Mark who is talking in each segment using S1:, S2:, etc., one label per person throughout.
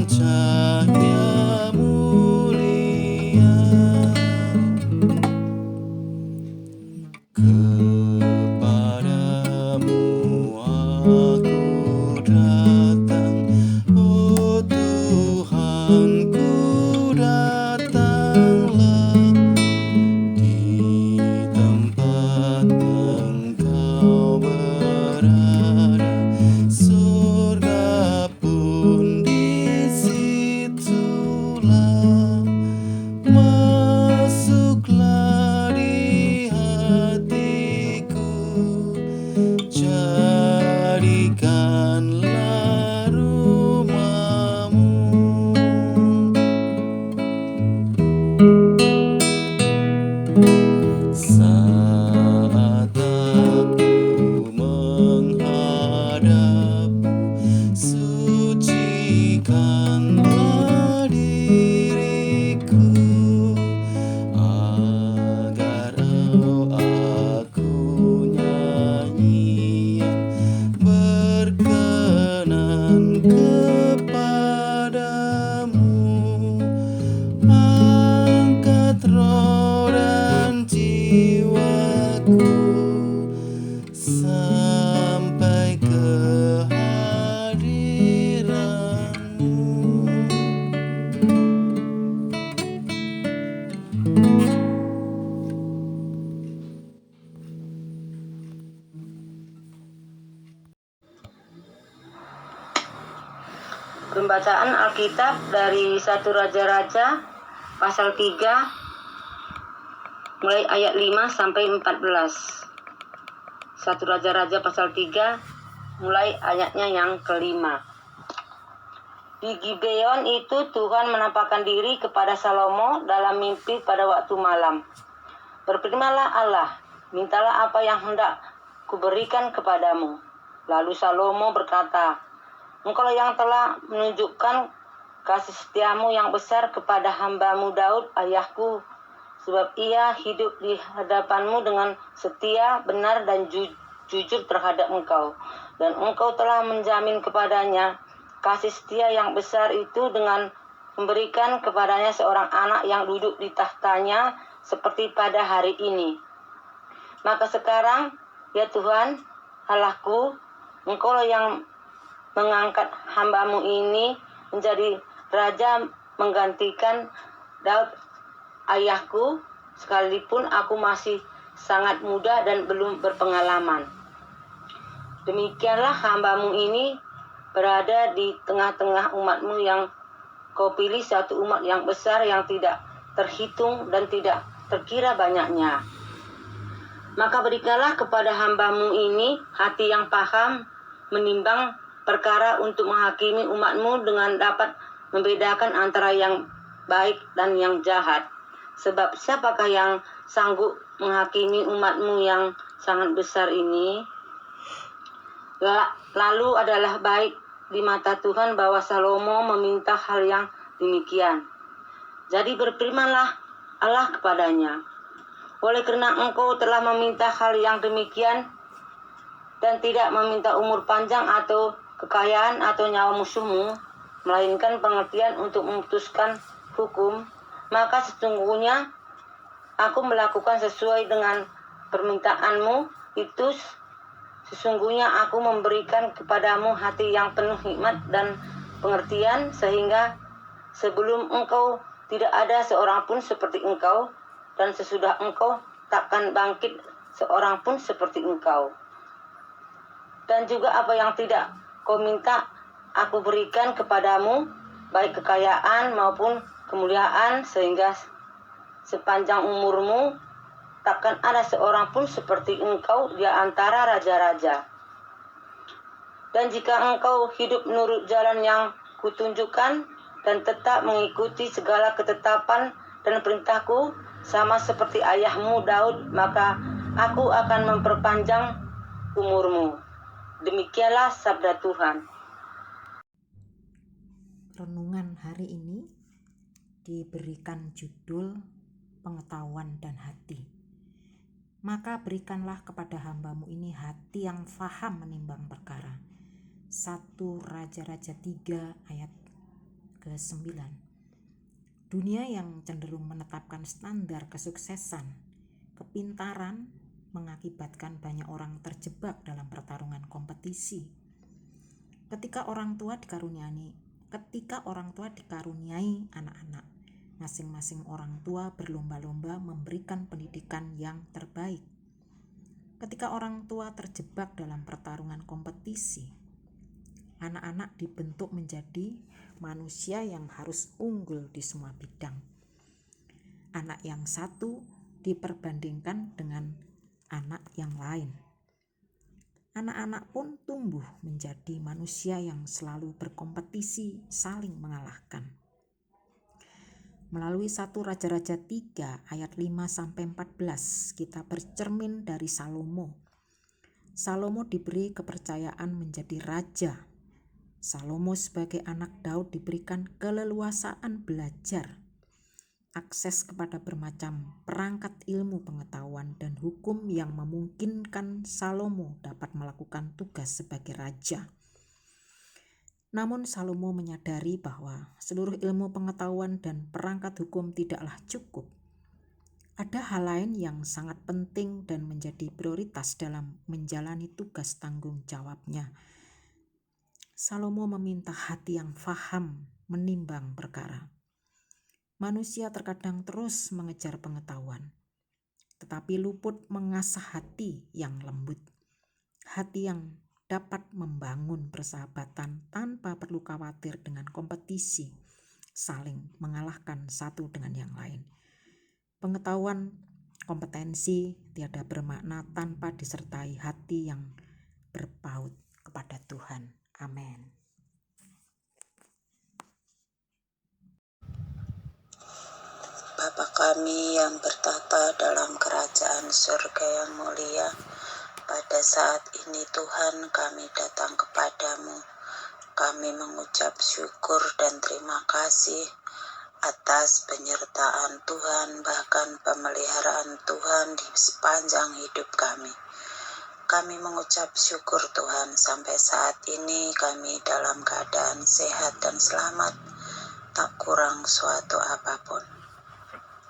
S1: cahaya mulia. Kepadamu aku datang, oh Tuhanku, datanglah di tempat Engkau berada. Surga pun disitulah. Masuklah di hatiku, jadikanlah rumahmu. Saat aku menghadapmu, sucikanlah diriku, agar aku nyanyian berkenan kepadamu. Angkat roh dan jiwaku sampai ke hadirat-Mu.
S2: Pembacaan Alkitab dari 1 Raja-Raja pasal 3 mulai ayat 5 sampai 14. 1 Raja-Raja pasal 3 mulai ayatnya yang kelima. Di Gibeon itu Tuhan menampakkan diri kepada Salomo dalam mimpi pada waktu malam. Berfirmanlah Allah, mintalah apa yang hendak kuberikan kepadamu. Lalu Salomo berkata, Engkau yang telah menunjukkan kasih setiamu yang besar kepada hamba-Mu Daud ayahku, sebab ia hidup di hadapan-Mu dengan setia, benar dan jujur terhadap Engkau. Dan Engkau telah menjamin kepadanya kasih setia yang besar itu dengan memberikan kepadanya seorang anak yang duduk di tahtanya seperti pada hari ini. Maka sekarang, ya Tuhan, Allahku, Engkau yang mengangkat hamba-Mu ini menjadi raja menggantikan Daud ayahku, sekalipun aku masih sangat muda dan belum berpengalaman. Demikianlah hamba-Mu ini berada di tengah-tengah umat-Mu yang Kau pilih, satu umat yang besar yang tidak terhitung dan tidak terkira banyaknya. Maka berikanlah kepada hamba-Mu ini hati yang paham menimbang perkara untuk menghakimi umat-Mu dengan dapat membedakan antara yang baik dan yang jahat. Sebab siapakah yang sanggup menghakimi umat-Mu yang sangat besar ini? Lalu adalah baik di mata Tuhan bahwa Salomo meminta hal yang demikian. Jadi berfirmanlah Allah kepadanya, oleh kerana engkau telah meminta hal yang demikian dan tidak meminta umur panjang atau kekayaan atau nyawa musuhmu, melainkan pengertian untuk memutuskan hukum, maka sesungguhnya aku melakukan sesuai dengan permintaanmu itu. Sesungguhnya aku memberikan kepadamu hati yang penuh hikmat dan pengertian, sehingga sebelum engkau tidak ada seorang pun seperti engkau, dan sesudah engkau takkan bangkit seorang pun seperti engkau. Dan juga apa yang tidak kau minta aku berikan kepadamu, baik kekayaan maupun kemuliaan, sehingga sepanjang umurmu takkan ada seorang pun seperti engkau di antara raja-raja. Dan jika engkau hidup menurut jalan yang kutunjukkan dan tetap mengikuti segala ketetapan dan perintahku sama seperti ayahmu Daud, maka aku akan memperpanjang umurmu. Demikianlah sabda Tuhan.
S3: Renungan hari ini diberikan judul pengetahuan dan hati. Maka berikanlah kepada hamba-Mu ini hati yang faham menimbang perkara. 1 Raja-Raja 3 ayat ke-9. Dunia yang cenderung menetapkan standar kesuksesan, kepintaran mengakibatkan banyak orang terjebak dalam pertarungan kompetisi. Ketika orang tua dikaruniai anak-anak, masing-masing orang tua berlomba-lomba memberikan pendidikan yang terbaik. Ketika orang tua terjebak dalam pertarungan kompetisi, anak-anak dibentuk menjadi manusia yang harus unggul di semua bidang. Anak yang satu diperbandingkan dengan anak yang lain. Anak-anak pun tumbuh menjadi manusia yang selalu berkompetisi, saling mengalahkan. Melalui 1 Raja-Raja 3 ayat 5-14 kita bercermin dari Salomo. Salomo diberi kepercayaan menjadi raja. Salomo sebagai anak Daud diberikan keleluasaan belajar, akses kepada bermacam perangkat ilmu pengetahuan dan hukum yang memungkinkan Salomo dapat melakukan tugas sebagai raja. Namun Salomo menyadari bahwa seluruh ilmu pengetahuan dan perangkat hukum tidaklah cukup. Ada hal lain yang sangat penting dan menjadi prioritas dalam menjalani tugas tanggung jawabnya. Salomo meminta hati yang faham menimbang perkara. Manusia terkadang terus mengejar pengetahuan, tetapi luput mengasah hati yang lembut, hati yang dapat membangun persahabatan tanpa perlu khawatir dengan kompetisi, saling mengalahkan satu dengan yang lain. Pengetahuan, kompetensi tiada bermakna tanpa disertai hati yang berpaut kepada Tuhan. Amin.
S4: Bapa kami yang bertata dalam kerajaan surga yang mulia, pada saat ini Tuhan kami datang kepadamu. Kami mengucap syukur dan terima kasih atas penyertaan Tuhan, bahkan pemeliharaan Tuhan di sepanjang hidup kami. Kami mengucap syukur Tuhan, sampai saat ini kami dalam keadaan sehat dan selamat, tak kurang suatu apapun.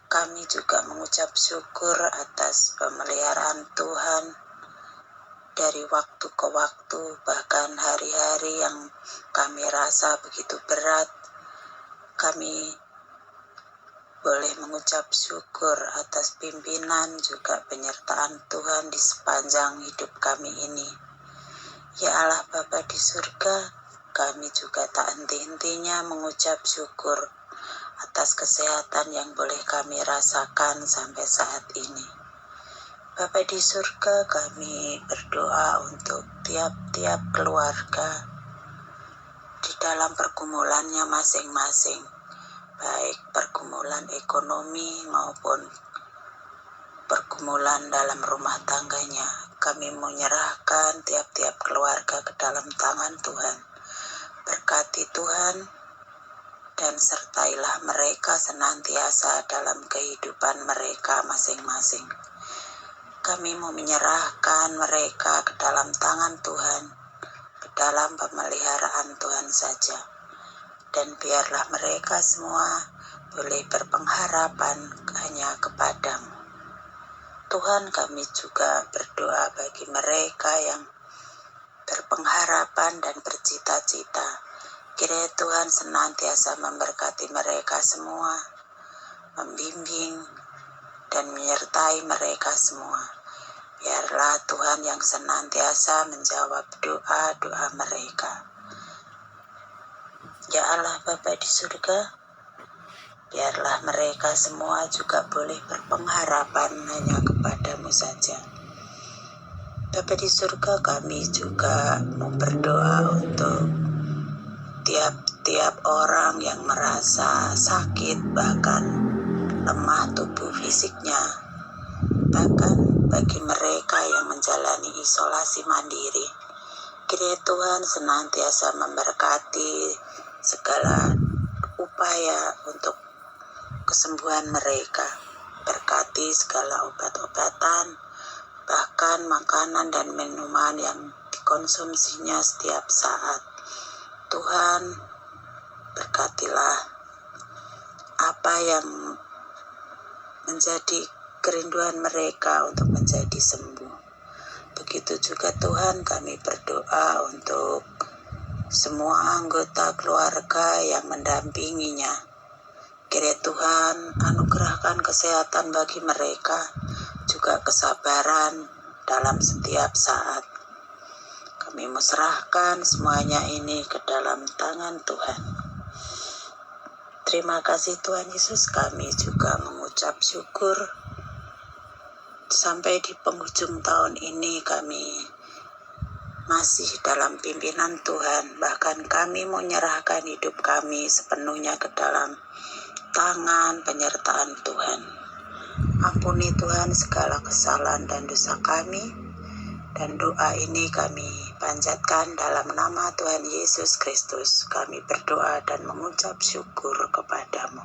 S4: Kami juga mengucap syukur atas pemeliharaan Tuhan dari waktu ke waktu, bahkan hari-hari yang kami rasa begitu berat. Kami boleh mengucap syukur atas pimpinan juga penyertaan Tuhan di sepanjang hidup kami ini. Ya Allah Bapa di surga, kami juga tak henti-hentinya mengucap syukur atas kesehatan yang boleh kami rasakan sampai saat ini. Bapa di surga, kami berdoa untuk tiap-tiap keluarga di dalam pergumulannya masing-masing, baik pergumulan ekonomi maupun pergumulan dalam rumah tangganya. Kami menyerahkan tiap-tiap keluarga ke dalam tangan Tuhan. Berkati Tuhan dan sertailah mereka senantiasa dalam kehidupan mereka masing-masing. Kami mau menyerahkan mereka ke dalam tangan Tuhan, ke dalam pemeliharaan Tuhan saja. Dan biarlah mereka semua boleh berpengharapan hanya kepadamu. Tuhan, kami juga berdoa bagi mereka yang berpengharapan dan bercita-cita. Kiranya Tuhan senantiasa memberkati mereka semua, membimbing dan menyertai mereka semua. Biarlah Tuhan yang senantiasa menjawab doa-doa mereka. Ya Allah Bapa di surga, biarlah mereka semua juga boleh berpengharapan hanya kepadamu saja. Bapa di surga, kami juga mau berdoa untuk tiap-tiap orang yang merasa sakit, bahkan lemah tubuh fisiknya. Bahkan bagi mereka yang menjalani isolasi mandiri, kiranya Tuhan senantiasa memberkati segala upaya untuk kesembuhan mereka. Berkati segala obat-obatan, bahkan makanan dan minuman yang dikonsumsinya setiap saat. Tuhan, berkati berkatilah apa yang menjadi kerinduan mereka untuk menjadi sembuh. Begitu juga Tuhan, kami berdoa untuk semua anggota keluarga yang mendampinginya. Kiranya Tuhan anugerahkan kesehatan bagi mereka, juga kesabaran dalam setiap saat. Kami serahkan semuanya ini ke dalam tangan Tuhan. Terima kasih Tuhan Yesus, kami juga mengucap syukur sampai di penghujung tahun ini kami masih dalam pimpinan Tuhan. Bahkan kami menyerahkan hidup kami sepenuhnya ke dalam tangan penyertaan Tuhan. Ampuni Tuhan segala kesalahan dan dosa kami. Dan doa ini kami panjatkan dalam nama Tuhan Yesus Kristus. Kami berdoa dan mengucap syukur kepadamu.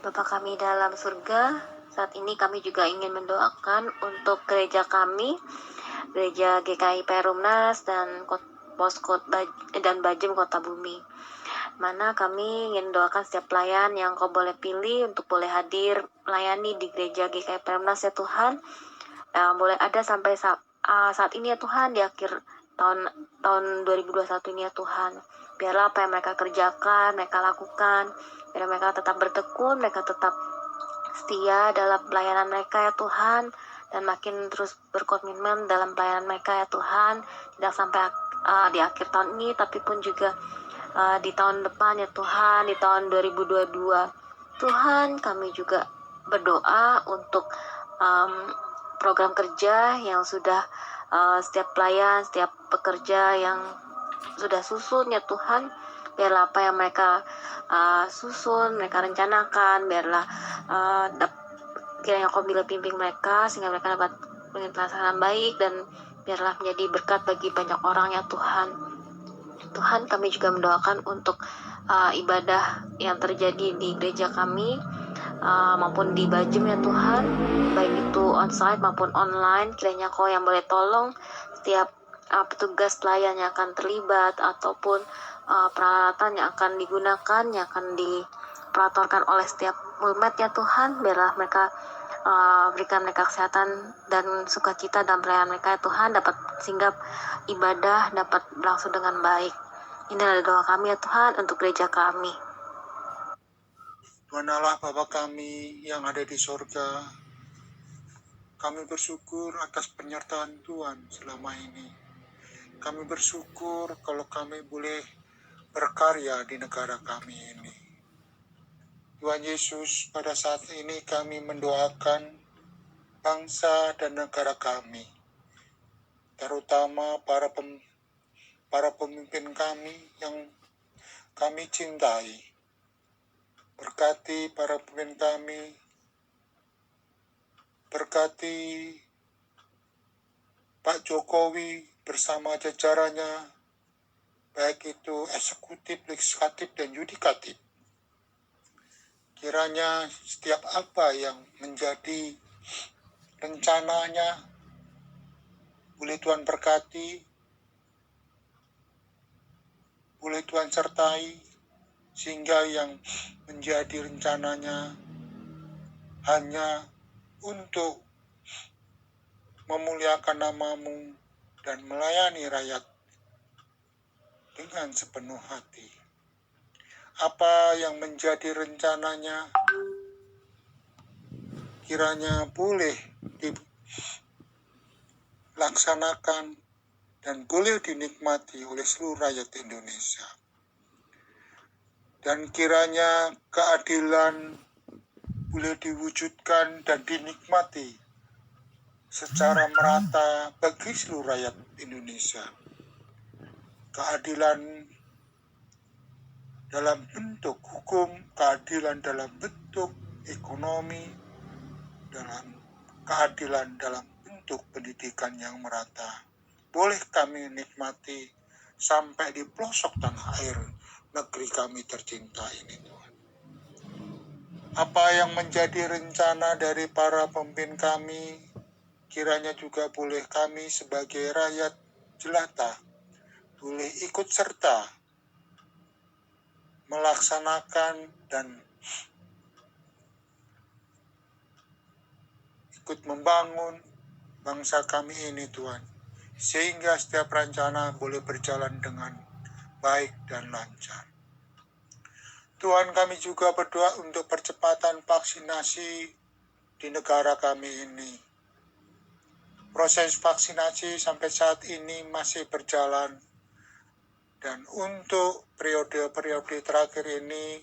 S5: Bapa kami dalam surga, saat ini kami juga ingin mendoakan untuk gereja kami, gereja GKI Perumnas dan Poskot dan Bajem Kota Bumi. Mana kami ingin doakan setiap pelayan yang kau boleh pilih untuk boleh hadir melayani di gereja GKI Perumnas ya Tuhan. Boleh ada sampai saat ini ya Tuhan, di akhir tahun 2021 ini ya Tuhan. Biarlah apa yang mereka kerjakan, mereka lakukan, biar mereka tetap bertekun, mereka tetap setia dalam pelayanan mereka ya Tuhan, dan makin terus berkomitmen dalam pelayanan mereka ya Tuhan, tidak sampai di akhir tahun ini, tapi pun juga di tahun depan ya Tuhan, di tahun 2022. Tuhan, kami juga berdoa untuk program kerja yang sudah setiap pelayan, setiap pekerja yang sudah susun ya Tuhan, biarlah apa yang mereka susun, mereka rencanakan, biarlah kiranya Kau bila pimpin mereka sehingga mereka dapat pelaksanaan baik, dan biarlah menjadi berkat bagi banyak orang ya Tuhan. Tuhan, kami juga mendoakan untuk ibadah yang terjadi di gereja kami maupun di Bajem ya Tuhan, baik itu onsite maupun online. Kiranya Kau yang boleh tolong setiap petugas pelayan yang akan terlibat, ataupun peralatan yang akan digunakan, yang akan dipelatorkan oleh setiap umat ya Tuhan. Biarlah mereka berikan mereka kesehatan dan sukacita dalam pelayanan mereka ya Tuhan, dapat sehingga ibadah dapat berlangsung dengan baik. Ini adalah doa kami ya Tuhan untuk gereja kami.
S6: Tuhan Allah Bapa kami yang ada di sorga, kami bersyukur atas penyertaan Tuhan selama ini. Kami bersyukur kalau kami boleh berkarya di negara kami ini. Tuhan Yesus, pada saat ini kami mendoakan bangsa dan negara kami, terutama para pemimpin kami yang kami cintai. Berkati para pemimpin kami, berkati Pak Jokowi bersama jajarannya, baik itu eksekutif, legislatif, dan yudikatif. Kiranya setiap apa yang menjadi rencananya, boleh Tuhan berkati, boleh Tuhan sertai, sehingga yang menjadi rencananya hanya untuk memuliakan nama-Mu dan melayani rakyat dengan sepenuh hati. Apa yang menjadi rencananya kiranya boleh dilaksanakan dan boleh dinikmati oleh seluruh rakyat Indonesia. Dan kiranya keadilan boleh diwujudkan dan dinikmati secara merata bagi seluruh rakyat Indonesia. Keadilan dalam bentuk hukum, keadilan dalam bentuk ekonomi, keadilan dalam bentuk pendidikan yang merata. Boleh kami nikmati sampai di pelosok tanah air negeri kami tercinta ini, Tuhan. Apa yang menjadi rencana dari para pemimpin kami, kiranya juga boleh kami sebagai rakyat jelata boleh ikut serta melaksanakan dan ikut membangun bangsa kami ini Tuhan, sehingga setiap rencana boleh berjalan dengan baik dan lancar. Tuhan, kami juga berdoa untuk percepatan vaksinasi di negara kami ini. Proses vaksinasi sampai saat ini masih berjalan, dan untuk periode-periode terakhir ini,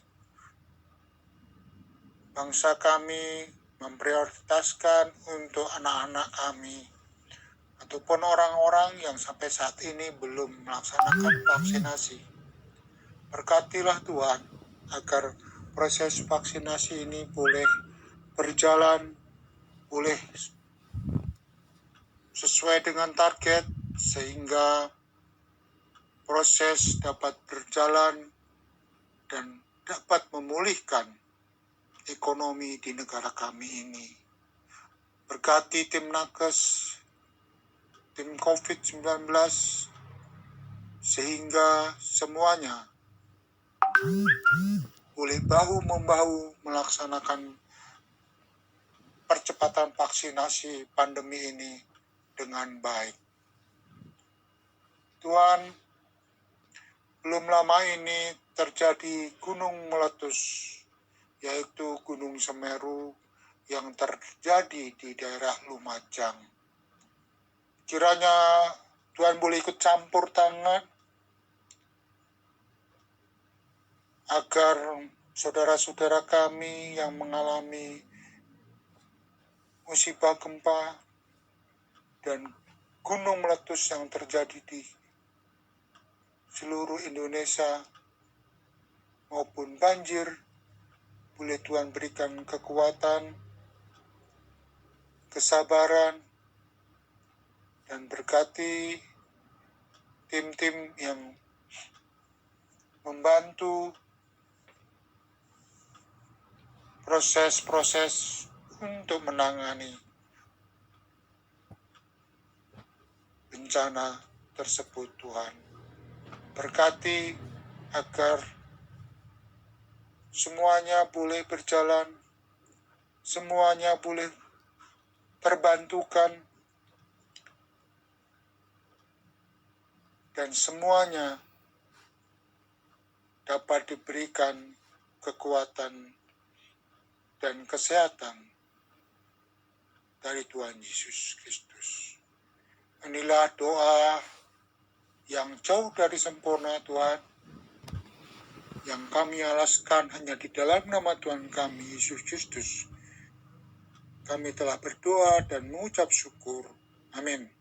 S6: bangsa kami memprioritaskan untuk anak-anak kami ataupun orang-orang yang sampai saat ini belum melaksanakan vaksinasi. Berkatilah Tuhan agar proses vaksinasi ini boleh berjalan, boleh sesuai dengan target, sehingga proses dapat berjalan dan dapat memulihkan ekonomi di negara kami ini. Berkati tim nakes, tim COVID-19, sehingga semuanya boleh bahu-membahu melaksanakan percepatan vaksinasi pandemi ini dengan baik. Tuhan, belum lama ini terjadi gunung meletus, yaitu Gunung Semeru yang terjadi di daerah Lumajang. Kiranya Tuhan boleh ikut campur tangan agar saudara-saudara kami yang mengalami musibah gempa dan gunung meletus yang terjadi di seluruh Indonesia maupun banjir, boleh Tuhan berikan kekuatan, kesabaran, dan berkati tim-tim yang membantu proses-proses untuk menangani bencana tersebut. Tuhan, berkati agar semuanya boleh berjalan, semuanya boleh terbantukan, dan semuanya dapat diberikan kekuatan dan kesehatan dari Tuhan Yesus Kristus. Inilah doa yang jauh dari sempurna Tuhan, yang kami alaskan hanya di dalam nama Tuhan kami Yesus Kristus. Kami telah berdoa dan mengucap syukur. Amin.